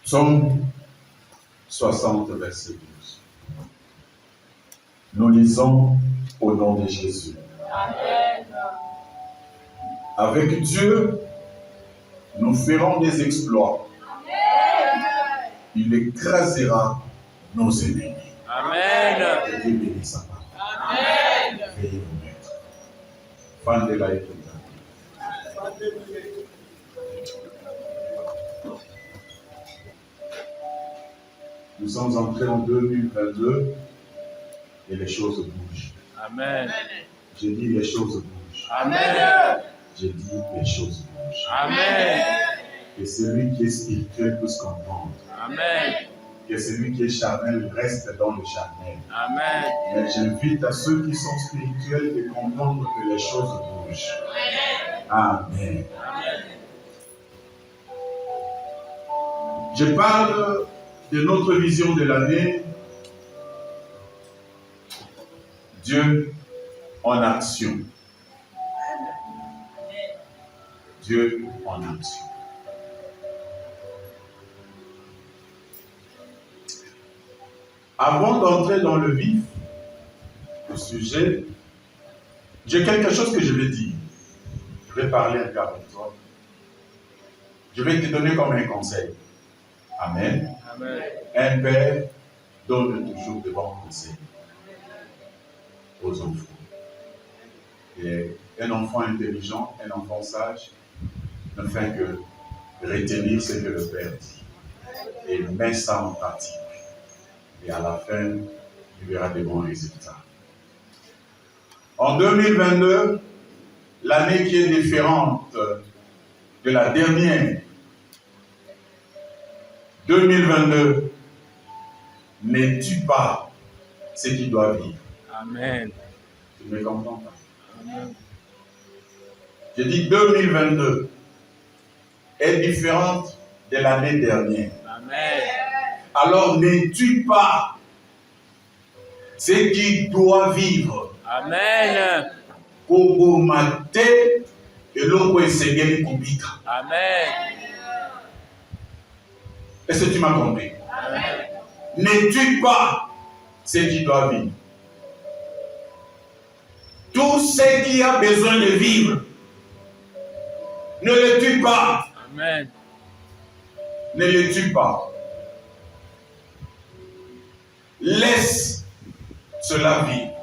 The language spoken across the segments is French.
Psaume 60, verset 12. Nous lisons au nom de Jésus. Amen. Avec Dieu, nous ferons des exploits. Amen. Il écrasera nos ennemis. Amen. Que Dieu bénisse sa parole. Amen. Veuillez vous mettre. Fan de la écriture. Nous sommes entrés en 2022 et les choses bougent. Amen. J'ai dit les choses bougent. Amen. J'ai dit les choses bougent. Amen. Que celui qui est spirituel puisse comprendre. Amen. Que celui qui est charnel reste dans le charnel. Amen. Mais j'invite à ceux qui sont spirituels de comprendre que les choses bougent. Amen. Je parle de notre vision de l'année. Dieu en action. Dieu en action. Avant d'entrer dans le vif du sujet, j'ai quelque chose que je vais dire. Je vais parler un peu avec toi. Je vais te donner comme un conseil. Amen. Amen. Un père donne toujours de bons conseils aux enfants. Et un enfant intelligent, un enfant sage, ne fait que retenir ce que le père dit et met ça en pratique. Et à la fin, il verra de bons résultats. En 2022, l'année qui est différente de la dernière, 2022, ne tue pas ce qui doit vivre. Amen. Tu ne me comprends pas? Amen. Je dis 2022 est différente de l'année dernière. Amen. Alors ne tue pas ce qui doit vivre. Amen. Kogomate eloko esengeli kubika. Amen. Est-ce que tu m'as compris? Amen. Ne tue pas ce qui doit vivre. Tout ce qui a besoin de vivre, ne le tue pas. Amen. Ne le tue pas. Laisse cela vivre.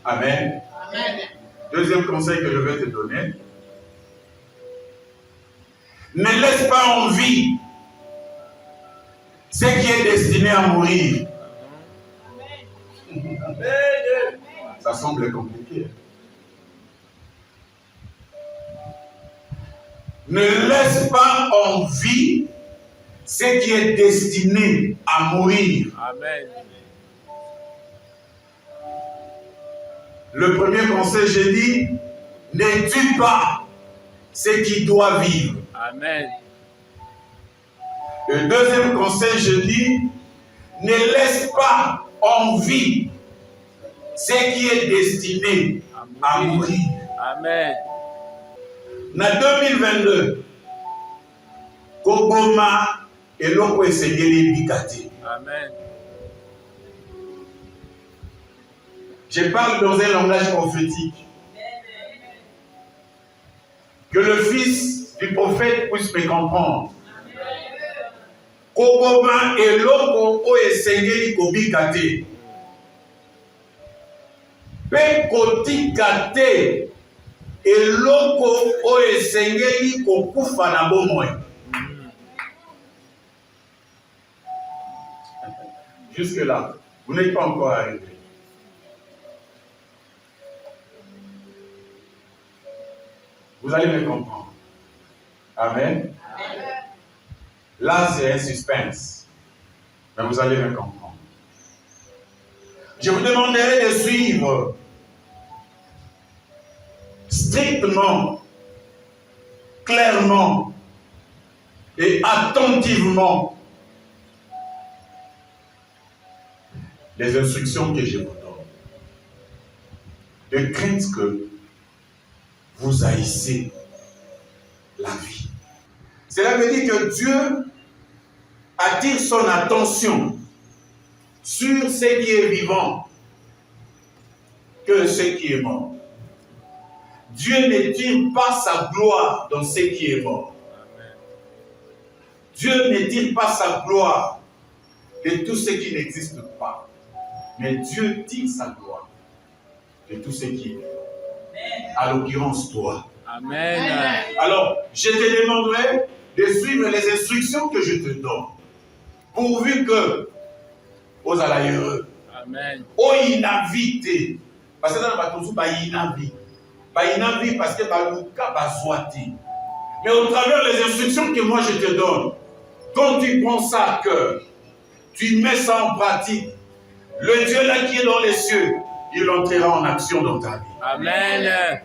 Amen. Amen. Deuxième conseil que je vais te donner. Ne laisse pas en vie ce qui est destiné à mourir. Ça semble compliqué. Ne laisse pas en vie ce qui est destiné à mourir. Amen. Le premier conseil, j'ai dit, ne tue pas ce qui doit vivre. Amen. Le deuxième conseil, je dis, ne laisse pas en vie ce qui est destiné à mourir. Amen. Na 2022, Kogoma eloko esengeli bikati. Amen. Je parle dans un langage prophétique. Que le fils du prophète puisse me comprendre. Kogoma eloko o esengeli kobikati. Pe kotika te eloko o esengeli kokufa na bomoi. Jusque là, vous n'êtes pas encore arrivé. Vous allez me comprendre. Amen. Amen. Là, c'est un suspense. Mais vous allez me comprendre. Je vous demanderai de suivre strictement, clairement et attentivement les instructions que je vous donne. De crainte que vous haïssez la vie. Cela veut dire que Dieu attire son attention sur ce qui est vivant que ce qui est mort. Dieu ne tire pas sa gloire dans ce qui est mort. Dieu ne tire pas sa gloire de tout ce qui n'existe pas. Mais Dieu tire sa gloire de tout ce qui est vivant. À l'occurrence, toi. Amen. Alors, je te demanderai de suivre les instructions que je te donne. Pourvu que, aux heureux, Amen. aux invités, parce que dans la bataille, il y a une vie parce que Balouka va soiter. Mais au travers des instructions que moi je te donne, quand tu prends ça à cœur, tu mets ça en pratique, le Dieu là qui est dans les cieux, il entrera en action dans ta vie. Amen.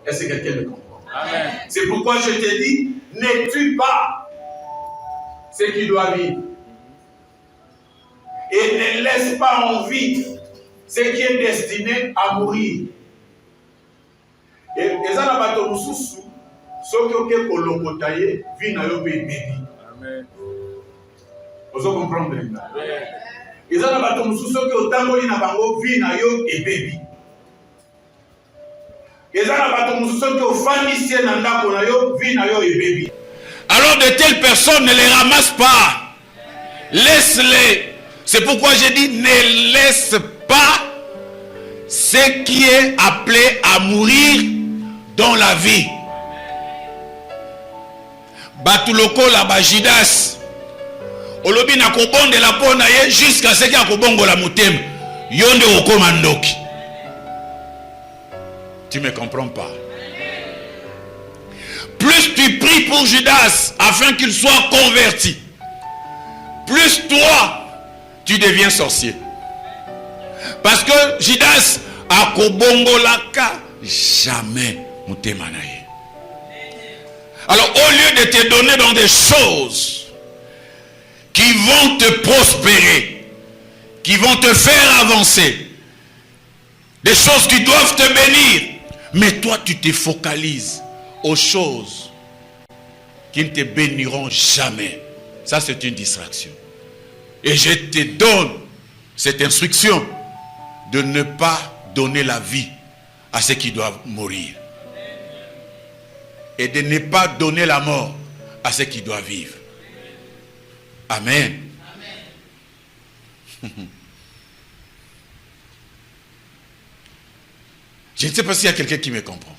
Est-ce que quelqu'un me comprend? Amen. C'est pourquoi je te dis, ne tue pas ce qui doit vivre. Et ne laisse pas en vie ce qui est destiné à mourir. Et ça n'a pas de sous ce qui est kolokota ye, vie na yo pe baby. Amen. Vous comprenez? Amen. Et ça n'a pas de sous ce qui est autant na bango vie na yo et baby. Et ça n'a pas de sous ce qui est famille na ndako na yo vie na yo et baby. Alors de telles personnes, ne les ramasse pas. Laisse-les. C'est pourquoi j'ai dit, ne laisse pas ce qui est appelé à mourir dans la vie. Batuloko la bajidas. Olobi na kobonde la pona ye jusqu'à ce qu'il y a kobongo la mutem. Yonde okomandoki. Tu me comprends pas? Plus tu pries pour Judas afin qu'il soit converti, plus toi tu deviens sorcier. Parce que Judas a kobongolaka jamais mutemanaye. Alors au lieu de te donner dans des choses qui vont te prospérer, qui vont te faire avancer, des choses qui doivent te bénir, mais toi tu te focalises aux choses qui ne te béniront jamais. Ça c'est une distraction. Et je te donne cette instruction de ne pas donner la vie à ceux qui doivent mourir. Et de ne pas donner la mort à ceux qui doivent vivre. Amen. Amen. Je ne sais pas s'il y a quelqu'un qui me comprend.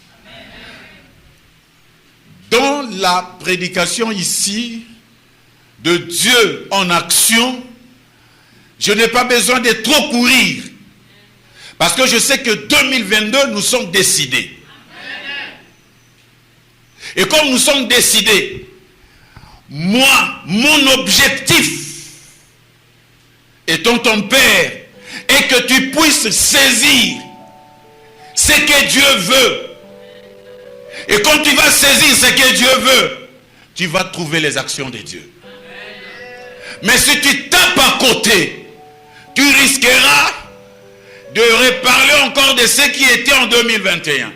Dans la prédication ici de Dieu en action, je n'ai pas besoin de trop courir. Parce que je sais que 2022, nous sommes décidés. Et comme nous sommes décidés, moi, mon objectif, étant ton Père, est que tu puisses saisir ce que Dieu veut. Et quand tu vas saisir ce que Dieu veut, tu vas trouver les actions de Dieu. Mais si tu tapes à côté, tu risqueras de reparler encore de ce qui était en 2021.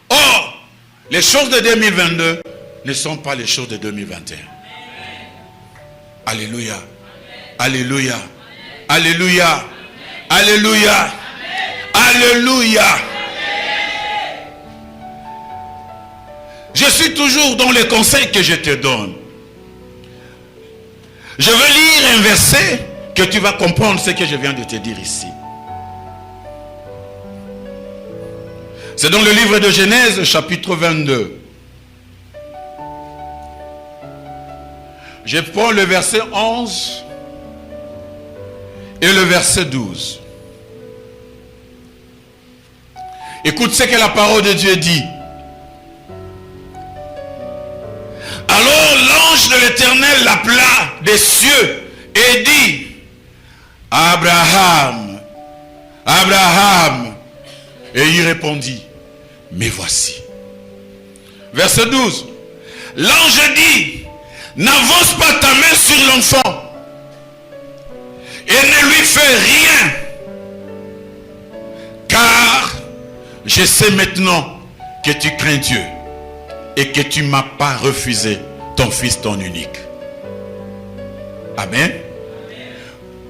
Or, les choses de 2022 ne sont pas les choses de 2021. Alléluia. Alléluia. Alléluia. Alléluia. Alléluia. Je suis toujours dans les conseils que je te donne. Je veux lire un verset que tu vas comprendre ce que je viens de te dire ici. C'est dans le livre de Genèse, chapitre 22. Je prends le verset 11 et le verset 12. Écoute ce que la parole de Dieu dit. Alors l'ange de l'Éternel l'appela des cieux et dit: Abraham, Abraham. Et il répondit: mais voici. Verset 12. L'ange dit: n'avance pas ta main sur l'enfant et ne lui fais rien, car je sais maintenant que tu crains Dieu et que tu ne m'as pas refusé ton fils, ton unique. Amen.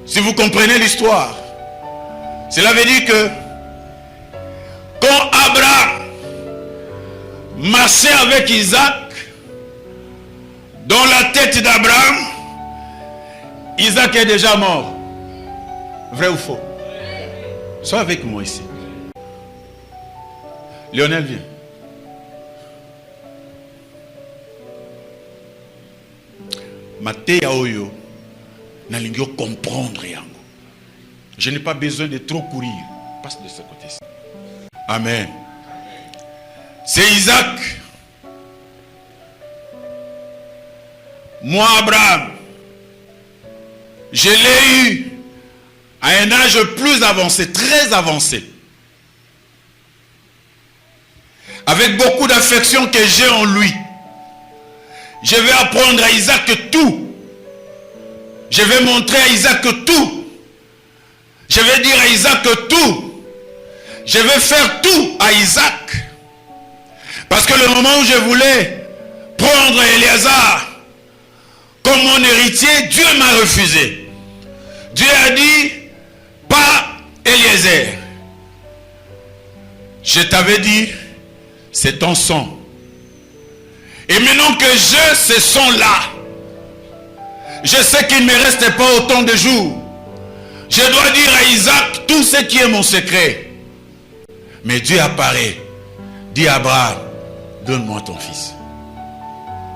Si vous comprenez l'histoire, cela veut dire que quand Abraham marchait avec Isaac, dans la tête d'Abraham, Isaac est déjà mort. Vrai ou faux? Sois avec moi ici. Lionel, viens. Matéa Oyo, n'allons comprendre yango. Je n'ai pas besoin de trop courir. Passe de ce côté-ci. Amen. C'est Isaac. Moi, Abraham, je l'ai eu à un âge plus avancé, très avancé. Avec beaucoup d'affection que j'ai en lui. Je vais apprendre à Isaac tout. Je vais montrer à Isaac tout. Je vais dire à Isaac tout. Je vais faire tout à Isaac. Parce que le moment où je voulais prendre Éléazar comme mon héritier, Dieu m'a refusé. Dieu a dit, pas Eliezer. Je t'avais dit, c'est ton sang. Et maintenant que j'ai ce sang-là, je sais qu'il ne me reste pas autant de jours. Je dois dire à Isaac tout ce qui est mon secret. Mais Dieu apparaît. Dit à Abraham, donne-moi ton fils.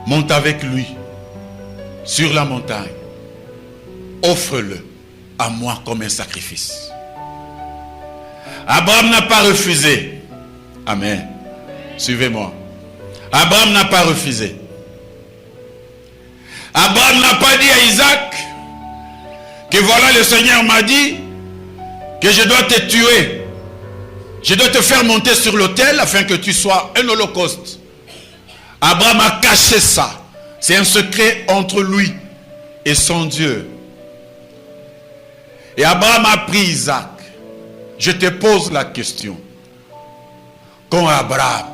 Monte avec lui sur la montagne. Offre-le à moi comme un sacrifice. Abraham n'a pas refusé. Amen. Suivez-moi. Abraham n'a pas refusé. Abraham n'a pas dit à Isaac que voilà, le Seigneur m'a dit que je dois te tuer. Je dois te faire monter sur l'autel afin que tu sois un holocauste. Abraham a caché ça. C'est un secret entre lui et son Dieu. Et Abraham a pris Isaac. Je te pose la question. Quand Abraham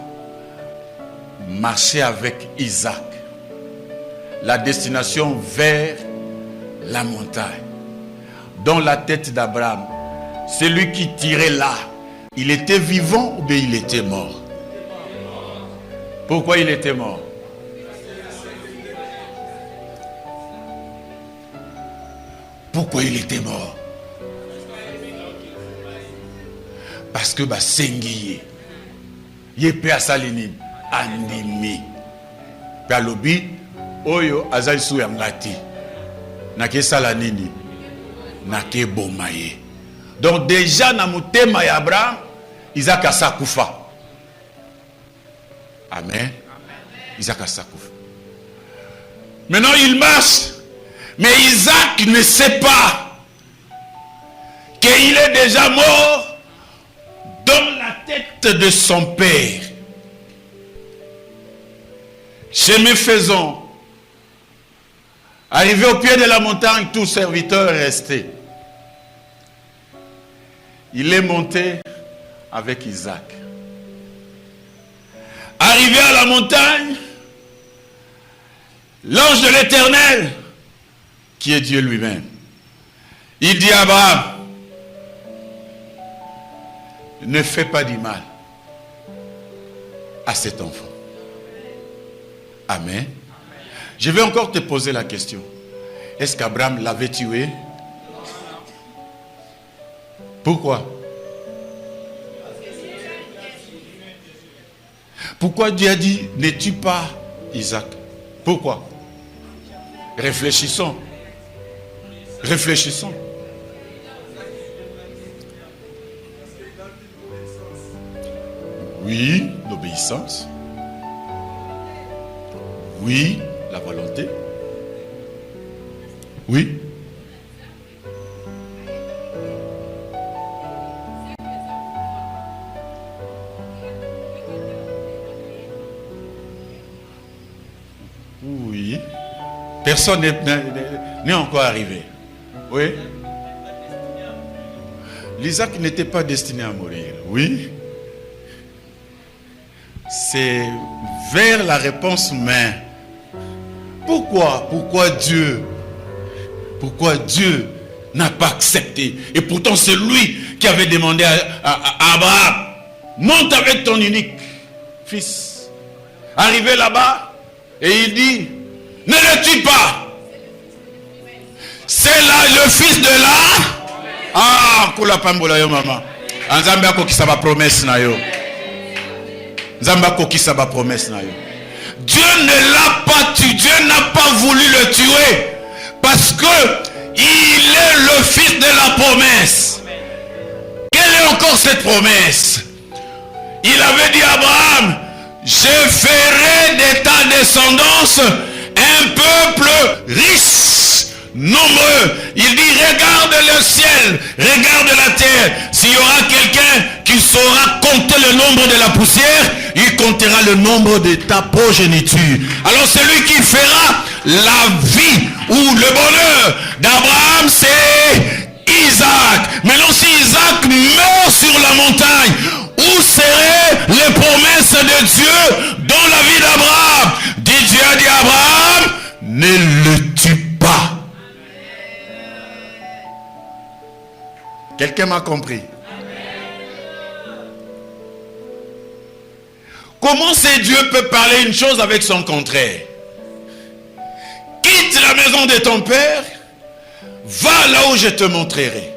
marchait avec Isaac, la destination vers la montagne, dans la tête d'Abraham, celui qui tirait là, il était vivant ou bien il était mort? Pourquoi il était mort? Pourquoi il était mort? Parce que Sengiye, Yepe Asalini, Andimi, Palobi, Oyo Azalisu Yangati, Nake Salanini, Nake Bomaye. Donc déjà, dans le thème d'Abraham, Isaac a Sakoufa. Amen. Isaac a Sakoufa. Maintenant, il marche. Mais Isaac ne sait pas qu'il est déjà mort dans la tête de son père. Chemin faisant, arrivé au pied de la montagne, tout serviteur est resté. Il est monté avec Isaac. Arrivé à la montagne, l'ange de l'Éternel, qui est Dieu lui-même, il dit à Abraham, ne fais pas du mal à cet enfant. Amen. Je vais encore te poser la question. Est-ce qu'Abraham l'avait tué? Pourquoi? Pourquoi Dieu a dit ne tue pas Isaac? Pourquoi? Réfléchissons. Réfléchissons. Oui, l'obéissance. Oui, la volonté. Oui. Oui. Personne n'est encore arrivé. Oui. L'Isaac n'était pas destiné à mourir. Oui. C'est vers la réponse mais Pourquoi Dieu n'a pas accepté? Et pourtant c'est lui qui avait demandé à Abraham, monte avec ton unique fils. Arrivé là-bas, et il dit, ne le tue pas. C'est là le fils de la... Ah, kula pambola yo maman. Nzambe akokisa ba promesse na yo. Nzambe akokisa ba promesse na yo. Dieu ne l'a pas tué, Dieu n'a pas voulu le tuer parce que il est le fils de la promesse. Quelle est encore cette promesse? Il avait dit à Abraham, je ferai de ta descendance un peuple riche, nombreux. Il dit, regarde le ciel, regarde la terre. S'il y aura quelqu'un qui saura compter le nombre de la poussière, il comptera le nombre de ta progéniture. Alors celui qui fera la vie ou le bonheur d'Abraham, c'est Isaac. Maintenant si Isaac meurt sur la montagne, où seraient les promesses de Dieu dans la vie d'Abraham? Dieu a dit à Abraham, ne le tue pas. Quelqu'un m'a compris? Comment c'est Dieu peut parler une chose avec son contraire? Quitte la maison de ton père, va là où je te montrerai.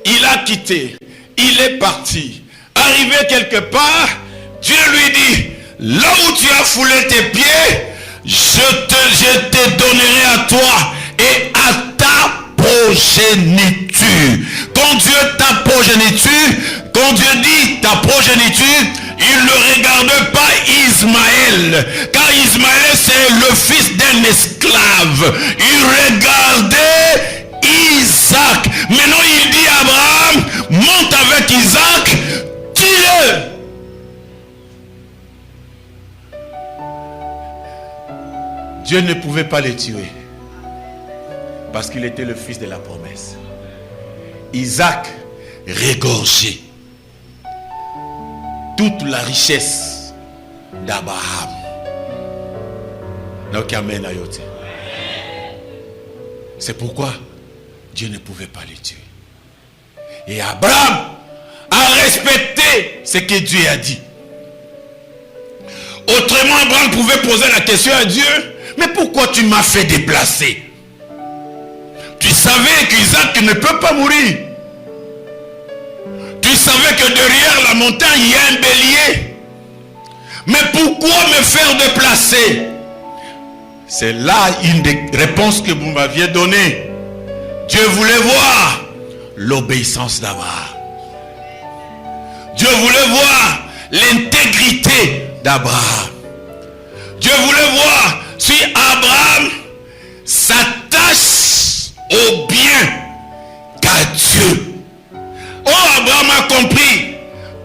Il a quitté, il est parti. Arrivé quelque part, Dieu lui dit, là où tu as foulé tes pieds, je te donnerai à toi et à ta progéniture. Quand Dieu ta progéniture, quand Dieu dit ta progéniture, il ne regarde pas Ismaël, car Ismaël c'est le fils d'un esclave. Il regardait Isaac. Maintenant il dit à Abraham, monte avec Isaac, tue-le. Dieu ne pouvait pas le tuer parce qu'il était le fils de la promesse. Isaac regorgeait toute la richesse d'Abraham. C'est pourquoi Dieu ne pouvait pas le tuer. Et Abraham a respecté ce que Dieu a dit. Autrement, Abraham pouvait poser la question à Dieu, mais pourquoi tu m'as fait déplacer? Tu savais qu'Isaac ne peut pas mourir. Tu savais que derrière la montagne, il y a un bélier. Mais pourquoi me faire déplacer? C'est là une des réponses que vous m'aviez donnée. Dieu voulait voir l'obéissance d'Abraham. Dieu voulait voir l'intégrité d'Abraham. Dieu voulait voir si Abraham s'attache au bien qu'à Dieu. Oh, Abraham a compris.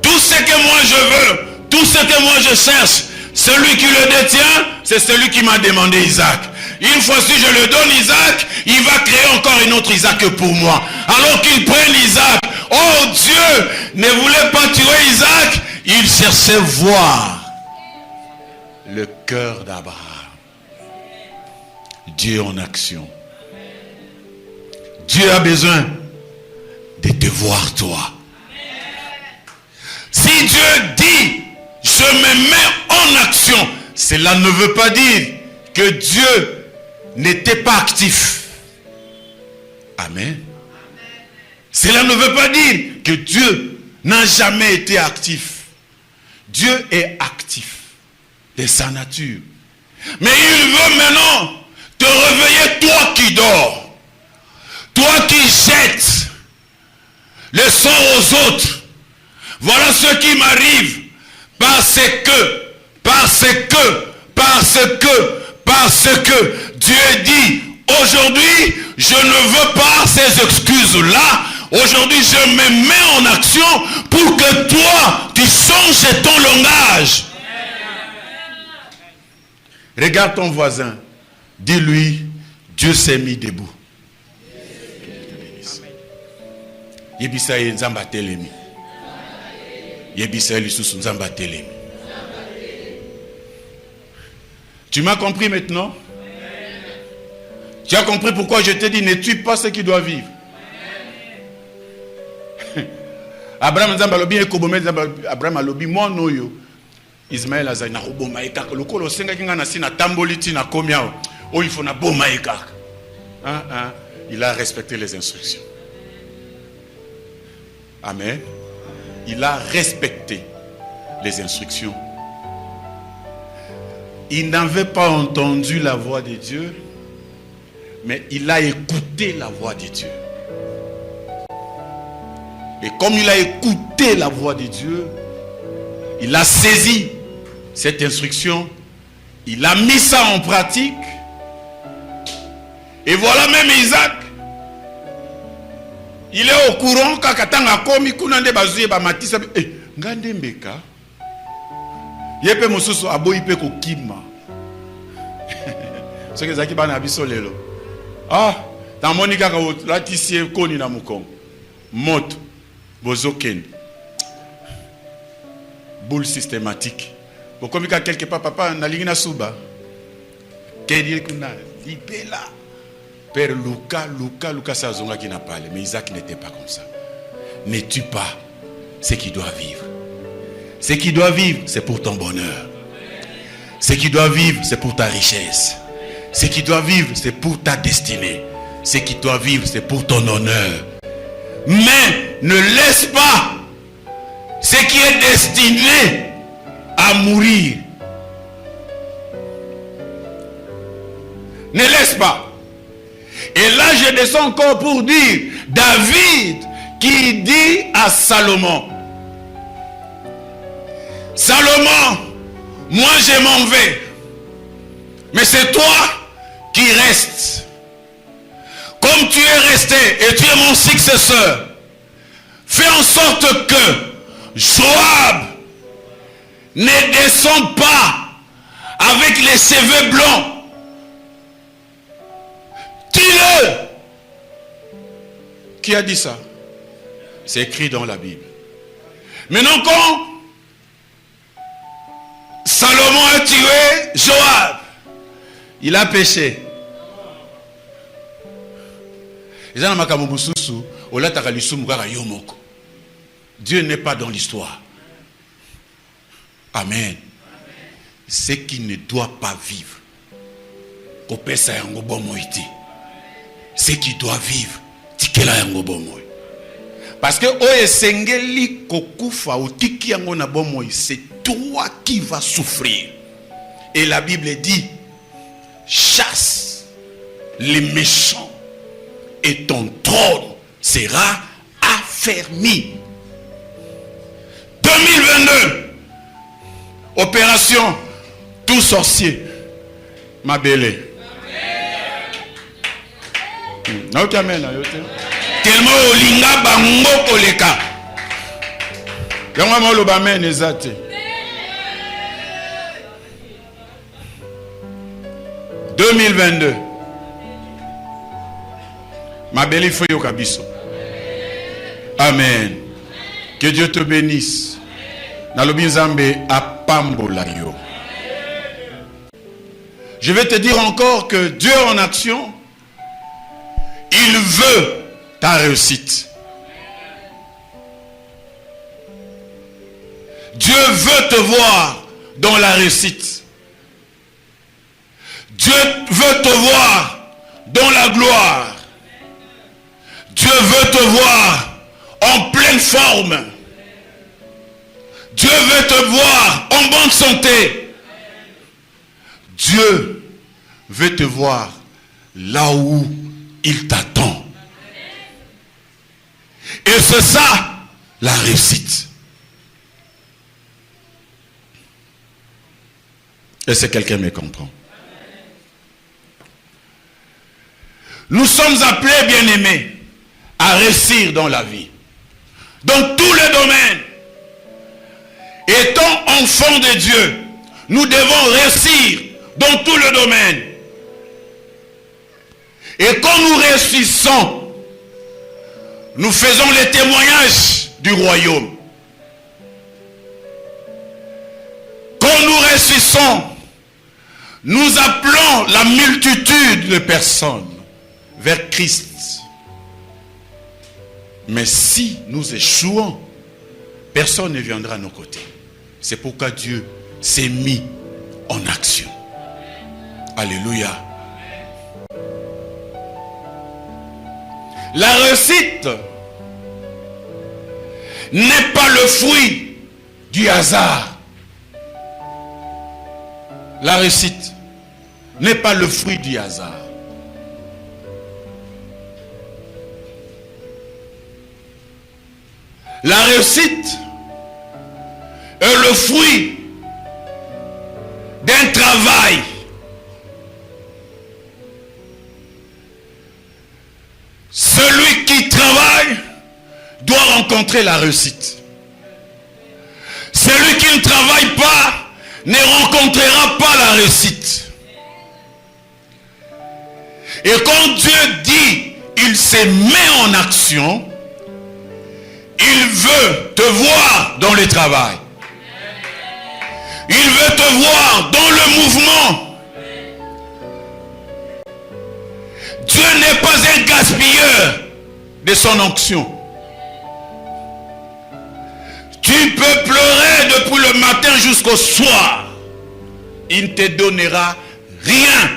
Tout ce que moi je veux, tout ce que moi je cherche, celui qui le détient, c'est celui qui m'a demandé Isaac. Une fois si je le donne Isaac, il va créer encore une autre Isaac pour moi. Alors qu'il prenne Isaac. Oh, Dieu ne voulait pas tuer Isaac. Il cherchait voir le cœur d'Abraham. Dieu en action. Dieu a besoin de te voir toi. Si Dieu dit, je me mets en action, cela ne veut pas dire que Dieu n'était pas actif. Amen. Cela ne veut pas dire que Dieu n'a jamais été actif. Dieu est actif de sa nature. Mais il veut maintenant te réveiller, toi qui dors. Toi qui jettes le sang aux autres. Voilà ce qui m'arrive. Parce que Dieu dit, aujourd'hui, je ne veux pas ces excuses-là. Aujourd'hui, je me mets en action pour que toi, tu changes ton langage. Regarde ton voisin. Dis-lui, Dieu s'est mis debout. Yebisa nzamba telemi. Yebisa lisusu nzamba telemi. Tu m'as compris maintenant? Tu as compris pourquoi je t'ai dit ne tue pas ceux qui doivent vivre. Abraham Zambalobi et Kobomé Abraham Alobi moi noyo Ismaël azali na koboma ekaka lokolo senga kinga na sina tamboliti na komia o il faut na boma ekaka. Il a respecté les instructions. Amen. Il a respecté les instructions. Il n'avait pas entendu la voix de Dieu, mais il a écouté la voix de Dieu. Et comme il a écouté la voix de Dieu, il a saisi cette instruction, il a mis ça en pratique. Et voilà même Isaac. Il est au courant kakatanga komi kunande bazuye ba matisa ngande mbeka. Yepe mosusu aboyi pe ko kima. Ce que zaki bana biso lelo. Dans monika ka latisie koni na mukongo. Moto bozoken. Boule systématique. Bokomi ka quelque part papa na lingina suba. Kedi kuna libela. Père Lucas Sazonga qui n'a pas parlé. Mais Isaac n'était pas comme ça. Ne tue pas ce qui doit vivre. Ce qui doit vivre, c'est pour ton bonheur. Ce qui doit vivre, c'est pour ta richesse. Ce qui doit vivre, c'est pour ta destinée. Ce qui doit vivre, c'est pour ton honneur. Mais ne laisse pas ce qui est destiné à mourir. Ne laisse pas. Et là, je descends encore pour dire, David qui dit à Salomon, Salomon, moi je m'en vais, mais c'est toi qui restes. Comme tu es resté et tu es mon successeur, fais en sorte que Joab ne descende pas avec les cheveux blancs. Tue-le. Qui a dit ça? C'est écrit dans la Bible. Maintenant, quand Salomon a tué Joab, il a péché. Dieu n'est pas dans l'histoire. Amen. Ce qui ne doit pas vivre. Ce qui doit vivre. Parce que c'est toi qui vas souffrir. Et la Bible dit, chasse les méchants et ton trône sera affermi. 2022, opération tout sorcier, ma belle. Tellement olinga bango koleka. Yango molo ba men ezate. 2022. Ma belle faut yo kabiso. Amen. Que Dieu te bénisse. Nalobi Nzambe apambola yo. Je vais te dire encore que Dieu en action, il veut ta réussite. Dieu veut te voir dans la réussite. Dieu veut te voir dans la gloire. Dieu veut te voir en pleine forme. Dieu veut te voir en bonne santé. Dieu veut te voir là où il t'attend. Et c'est ça la réussite. Est-ce que quelqu'un me comprend? Nous sommes appelés, bien-aimés, à réussir dans la vie. Dans tous les domaines. Étant enfants de Dieu, nous devons réussir dans tous les domaines. Et quand nous réussissons, nous faisons les témoignages du royaume. Quand nous réussissons, nous appelons la multitude de personnes vers Christ. Mais si nous échouons, personne ne viendra à nos côtés. C'est pourquoi Dieu s'est mis en action. Alléluia. La réussite n'est pas le fruit du hasard. La réussite n'est pas le fruit du hasard. La réussite est le fruit d'un travail. Celui qui travaille doit rencontrer la réussite. Celui qui ne travaille pas ne rencontrera pas la réussite. Et quand Dieu dit, il se met en action, il veut te voir dans le travail. Il veut te voir dans le mouvement. Dieu n'est pas un gaspilleur de son onction. Tu peux pleurer depuis le matin jusqu'au soir. Il ne te donnera rien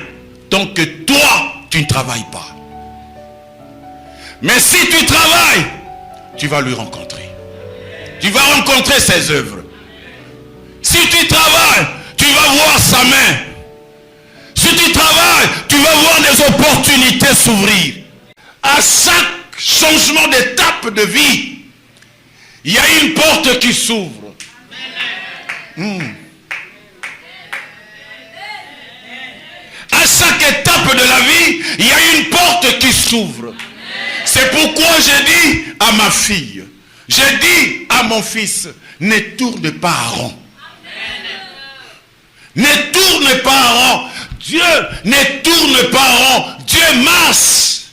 tant que toi, tu ne travailles pas. Mais si tu travailles, tu vas lui rencontrer. Tu vas rencontrer ses œuvres. Si tu travailles, tu vas voir sa main. Si tu travailles, tu vas voir des opportunités s'ouvrir. À chaque changement d'étape de vie, il y a une porte qui s'ouvre. À chaque étape de la vie, il y a une porte qui s'ouvre. C'est pourquoi j'ai dit à ma fille, j'ai dit à mon fils, ne tourne pas à rond. Ne tourne pas à rond. Dieu ne tourne pas à rond. Dieu marche.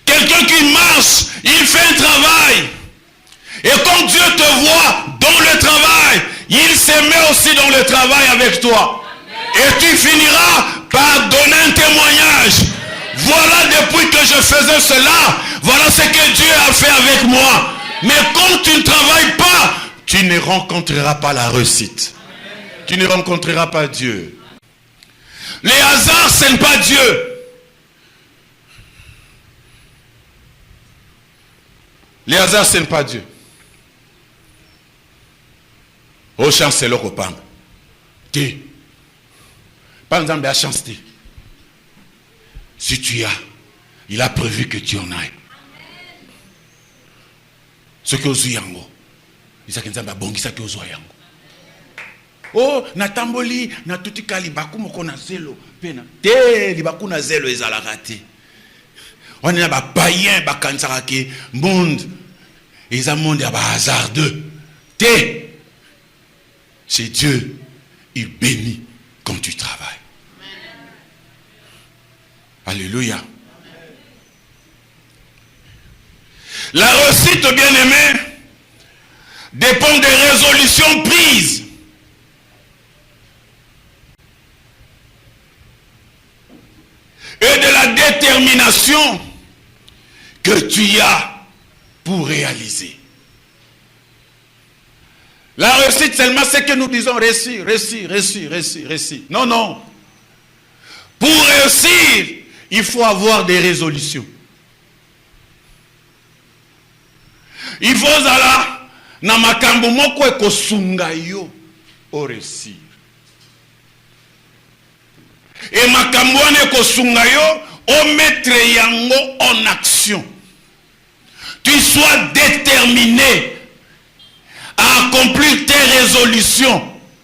Quelqu'un qui marche, il fait un travail. Et quand Dieu te voit dans le travail, il se met aussi dans le travail avec toi. Et tu finiras par donner un témoignage. Voilà, depuis que je faisais cela, voilà ce que Dieu a fait avec moi. Mais quand tu ne travailles pas, tu ne rencontreras pas la réussite. Tu ne rencontreras pas Dieu. Les hasards, ce n'est pas Dieu. Les hasards, ce n'est pas Dieu. Oh, chance, c'est le copain. T'es. Pas exemple de la chance, t'es. Si tu as, il a prévu que tu en ailles. Ce que vous yango, il s'agit de bon qui s'agit de yango. Oh, natamboli, natutika libaku moko na zelo, pena. Te libaku na zelo ezalaka te. On est ba païen ba kansaka ke monde. Ils ont monde ya ba hasardeux. Te. C'est Dieu, il bénit quand tu travailles. Alléluia. La réussite, bien-aimé, dépend des résolutions prises. Et de la détermination que tu as pour réaliser. La réussite seulement, c'est que nous disons réussir, réussir, réussir, réussir, réussir. Non, non. Pour réussir, il faut avoir des résolutions. Il faut zala na makambo moko ekosunga yo au réussir. Et makambo wana ekosunga yo o mettre yango en action. Tu sois déterminé à accomplir tes résolutions.